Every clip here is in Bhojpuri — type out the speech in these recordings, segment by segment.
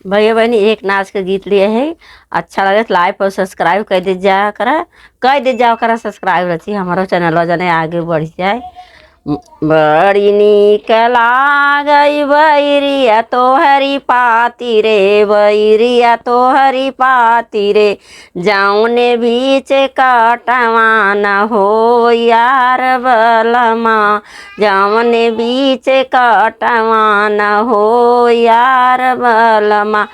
भैया बहनी एक नाच के गीत लिए है। अच्छा लगे तो लाइक और सब्सक्राइब कर दे जा करा। कर दे जाओ करा सब्सक्राइब रहती हमारो चैनल जने आगे बढ़ जाए। बड़ी नीक लागई बैरिया तोहरी पाती रे, बैरिया तोहरी पाती रे। जाऊने बीच कटवान हो यार बलमा, जाऊने बीच कटवान हो यार बलमा।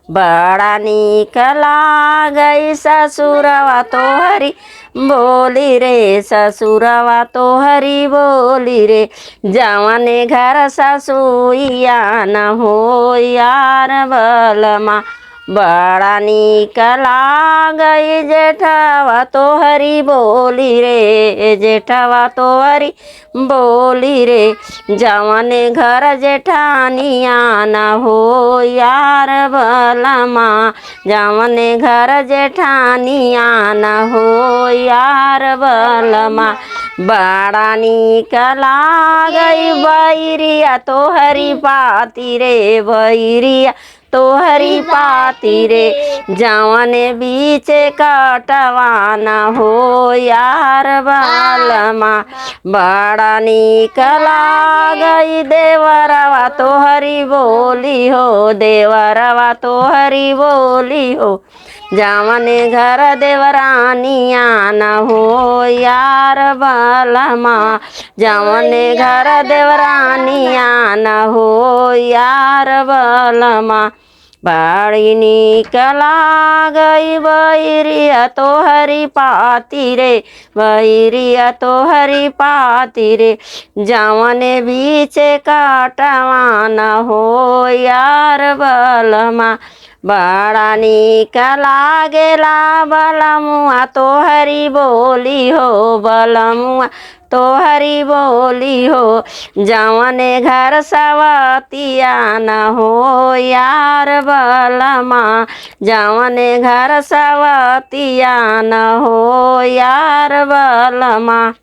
बड़ा नीक लागई ससुरवा तोहरी बोली रे, ससुरवा तोहरी बोली रे। जवने घर ससुइया न हो यार बलमा। बड़ा नीक लागई जेठवा तोहरी बोली रे, जेठवा तोहरी बोली रे। जवने घर जेठानिया न हो यार बलमा, जवने घर जेठानिया न हो यार बलमा। बड़ा नीक लागई बैरिया तोहरी पाती रे, बैरिया तोहरी पाती रे। जवने बीच कटवान हो यार बलमा। बड़ा नीक लागई देवरवा तोहरी बोली हो, देवरवा तोहरी बोली हो। जवने घर देवरानिया न हो यार बलमा, जवने घर देवरानिया न हो यार बलमा। बड़ी नीक लागई बैरिया तोहरी पाती रे, बैरिया तोहरी पाती रे। जवने बीच कटवान हो यार बलमा। बड़ा नीक लागेला बलमुआ तोहरी बोली हो, बलमुआ तोहरी बोली हो। जवने घर सवतिया न हो यार बलमा, जवने घर सवतिया न हो यार बलमा।